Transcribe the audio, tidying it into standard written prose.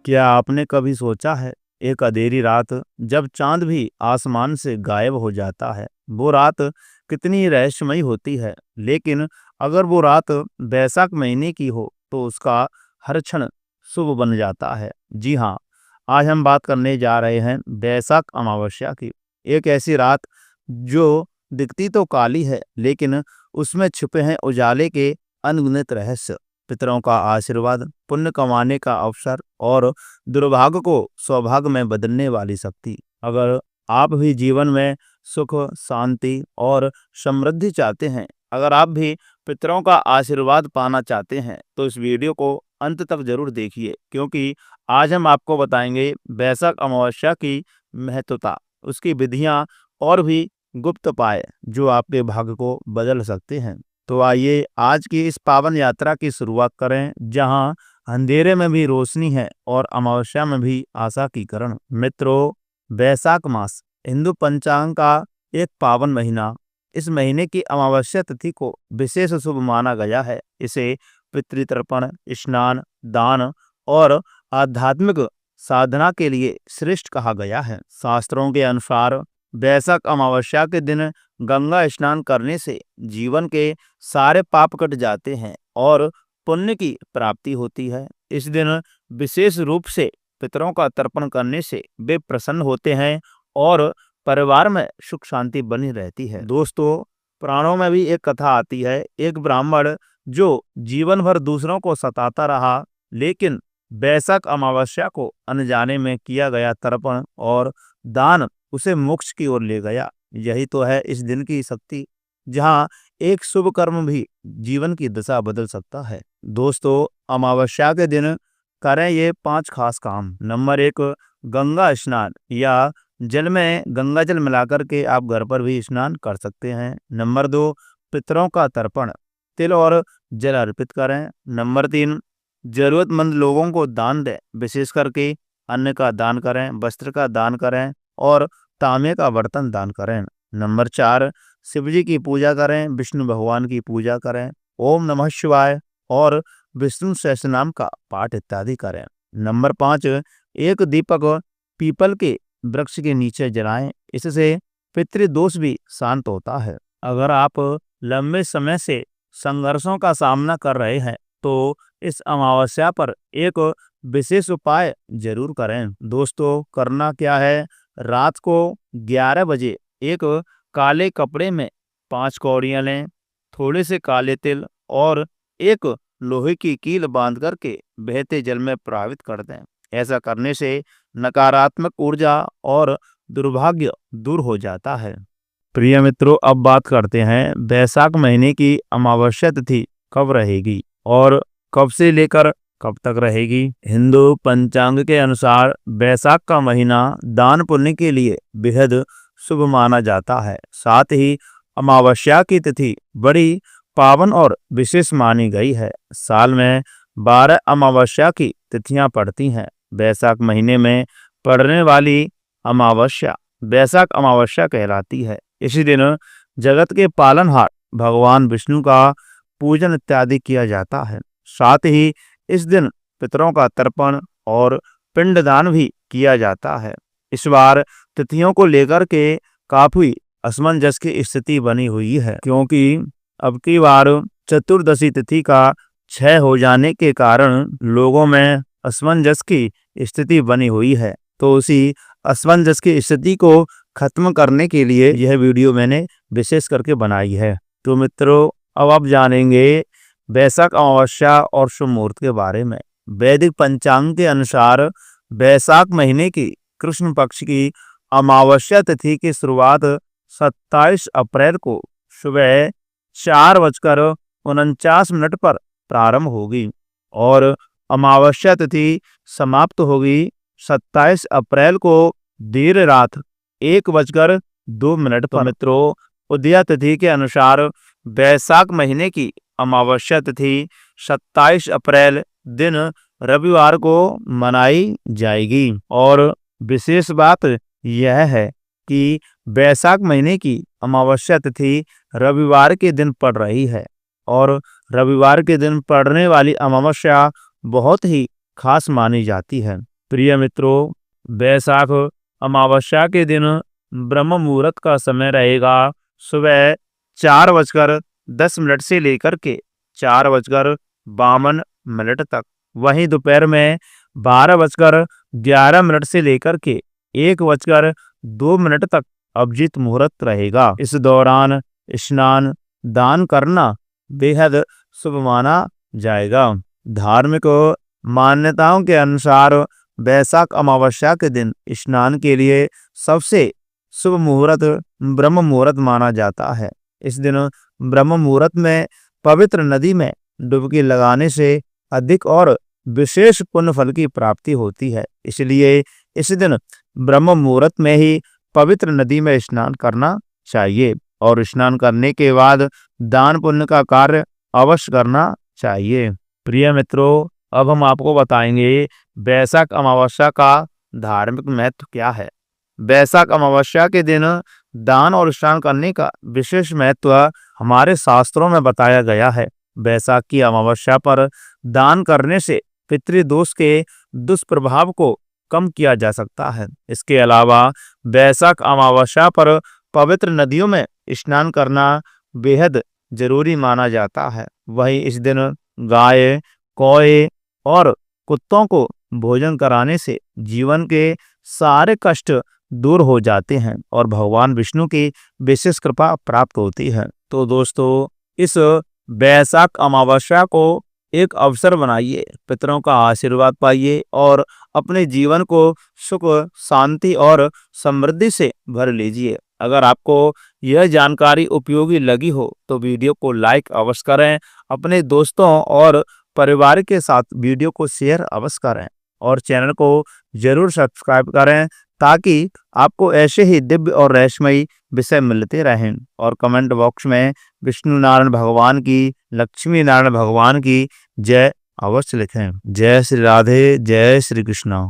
क्या आपने कभी सोचा है, एक अंधेरी रात जब चांद भी आसमान से गायब हो जाता है, वो रात कितनी रहस्यमयी होती है। लेकिन अगर वो रात बैसाख महीने की हो तो उसका हर क्षण शुभ बन जाता है। जी हाँ, आज हम बात करने जा रहे हैं बैसाख अमावस्या की। एक ऐसी रात जो दिखती तो काली है, लेकिन उसमें छुपे हैं उजाले के अनगिनत रहस्य, पितरों का आशीर्वाद, पुण्य कमाने का अवसर और दुर्भाग्य को सौभाग्य में बदलने वाली शक्ति। अगर आप भी जीवन में सुख, शांति और समृद्धि चाहते हैं, अगर आप भी पितरों का आशीर्वाद पाना चाहते हैं, तो इस वीडियो को अंत तक जरूर देखिए, क्योंकि आज हम आपको बताएंगे बैसाख अमावस्या की महत्वता, उसकी विधियां और भी गुप्त उपाय जो आपके भाग्य को बदल सकते हैं। तो आइए आज की इस पावन यात्रा की शुरुआत करें, जहां अंधेरे में भी रोशनी है और अमावस्या में भी आशा की किरण। मित्रों, बैसाख मास हिंदू पंचांग का एक पावन महीना। इस महीने की अमावस्या तिथि को विशेष शुभ माना गया है। इसे पितृतर्पण, स्नान, दान और आध्यात्मिक साधना के लिए श्रेष्ठ कहा गया है। शास्त्रों के अनुसार बैसाख अमावस्या के दिन गंगा स्नान करने से जीवन के सारे पाप कट जाते हैं और पुण्य की प्राप्ति होती है। इस दिन विशेष रूप से पितरों का तर्पण करने से वे प्रसन्न होते हैं और परिवार में सुख शांति बनी रहती है। दोस्तों, पुराणों में भी एक कथा आती है, एक ब्राह्मण जो जीवन भर दूसरों को सताता रहा, लेकिन बैसाख अमावस्या को अनजाने में किया गया तर्पण और दान उसे मोक्ष की ओर ले गया। यही तो है इस दिन की शक्ति, जहाँ एक शुभ कर्म भी जीवन की दिशा बदल सकता है। दोस्तों, अमावस्या के दिन करें ये 5 खास काम। नंबर 1, गंगा स्नान या जल में गंगा जल मिलाकर के आप घर पर भी स्नान कर सकते हैं। नंबर 2, पितरों का तर्पण, तिल और जल अर्पित करें। नंबर 3, जरूरतमंद लोगों को दान दें, विशेष करके अन्न का दान करें, वस्त्र का दान करें और तांबे का बर्तन दान करें। नंबर 4, शिव जी की पूजा करें, विष्णु भगवान की पूजा करें, ओम नमः शिवाय और विष्णु सहस्रनाम का पाठ इत्यादि करें। नंबर 5, एक दीपक पीपल के वृक्ष के नीचे जलाएं, इससे पितृदोष भी शांत होता है। अगर आप लंबे समय से संघर्षों का सामना कर रहे हैं, तो इस अमावस्या पर एक विशेष उपाय जरूर करें। दोस्तों, करना क्या है, रात को 11 बजे एक काले कपड़े में 5 कौड़ियां लें, थोड़े से काले तिल और एक लोहे की कील बांध करके बहते जल में प्रवाहित कर दें। ऐसा करने से नकारात्मक ऊर्जा और दुर्भाग्य दूर हो जाता है। प्रिय मित्रों, अब बात करते हैं बैसाख महीने की अमावस्या तिथि कब रहेगी और कब से लेकर कब तक रहेगी। हिंदू पंचांग के अनुसार बैसाख का महीना दान पुण्य के लिए बेहद शुभ माना जाता है। साथ ही अमावस्या की तिथि बड़ी पावन और विशेष मानी गई है। साल में 12 अमावस्या की तिथियां पड़ती हैं। बैसाख महीने में पड़ने वाली अमावस्या बैसाख अमावस्या कहलाती है। इसी दिन जगत के पालनहार भगवान विष्णु का पूजन इत्यादि किया जाता है। साथ ही इस दिन पितरों का तर्पण और पिंडदान भी किया जाता है। इस बार तिथियों को लेकर के काफी असमंजस की स्थिति बनी हुई है, क्योंकि अब की बार चतुर्दशी तिथि का क्षय हो जाने के कारण लोगों में असमंजस की स्थिति बनी हुई है। तो उसी असमंजस की स्थिति को खत्म करने के लिए यह वीडियो मैंने विशेष करके बनाई है। तो मित्रों, अब आप जानेंगे बैसाख अमावस्या और शुभ मुहूर्त के बारे में। वैदिक पंचांग के अनुसार बैसाख महीने की कृष्ण पक्ष की अमावस्या तिथि की शुरुआत 27 अप्रैल को सुबह 4:49 पर प्रारंभ होगी और अमावस्या तिथि समाप्त होगी 27 अप्रैल को देर रात 1:02 पर। मित्रों, उदया तिथि के अनुसार बैसाख महीने की अमावस्या तिथि 27 अप्रैल दिन रविवार को मनाई जाएगी और विशेष बात यह है कि बैसाख महीने की अमावस्या तिथि रविवार के दिन पड़ रही है और रविवार के दिन पड़ने वाली अमावस्या बहुत ही खास मानी जाती है। प्रिय मित्रों, बैसाख अमावस्या के दिन ब्रह्म मुहूर्त का समय रहेगा सुबह 4:10 से लेकर के 4:52 तक। वहीं दोपहर में 12:11 से लेकर के 1:02 तक अभिजीत मुहूर्त रहेगा। इस दौरान स्नान दान करना बेहद शुभ माना जाएगा। धार्मिक मान्यताओं के अनुसार बैसाख अमावस्या के दिन स्नान के लिए सबसे शुभ मुहूर्त ब्रह्म मुहूर्त माना जाता है। इस दिन ब्रह्म मुहूर्त में पवित्र नदी में डुबकी लगाने से अधिक और विशेष पुण्य फल की प्राप्ति होती है। इसलिए इस दिन ब्रह्म मुहूर्त में ही पवित्र नदी में स्नान करना चाहिए और स्नान करने के बाद दान पुण्य का कार्य अवश्य करना चाहिए। प्रिय मित्रों, अब हम आपको बताएंगे बैसाख अमावस्या का धार्मिक महत्व क्या है। बैसाख अमावस्या के दिन दान और स्नान करने का विशेष महत्व हमारे शास्त्रों में बताया गया है। बैसाख की अमावस्या पर दान करने से पितृदोष के दुष्प्रभाव को कम किया जा सकता है। इसके अलावा बैसाख अमावस्या पर पवित्र नदियों में स्नान करना बेहद जरूरी माना जाता है। वहीं इस दिन गाय, कौए और कुत्तों को भोजन कराने से जीवन के सारे कष्ट दूर हो जाते हैं और भगवान विष्णु की विशेष कृपा प्राप्त होती है। तो दोस्तों, इस बैसाख अमावस्या को एक अवसर बनाइए, पितरों का आशीर्वाद पाइए और अपने जीवन को सुख, शांति और समृद्धि से भर लीजिए। अगर आपको यह जानकारी उपयोगी लगी हो तो वीडियो को लाइक अवश्य करें, अपने दोस्तों और परिवार के साथ वीडियो को शेयर अवश्य करें और चैनल को जरूर सब्सक्राइब करें ताकि आपको ऐसे ही दिव्य और रहस्यमयी विषय मिलते रहें। और कमेंट बॉक्स में विष्णु नारायण भगवान की, लक्ष्मी नारायण भगवान की जय अवश्य लिखें। जय श्री राधे, जय श्री कृष्ण।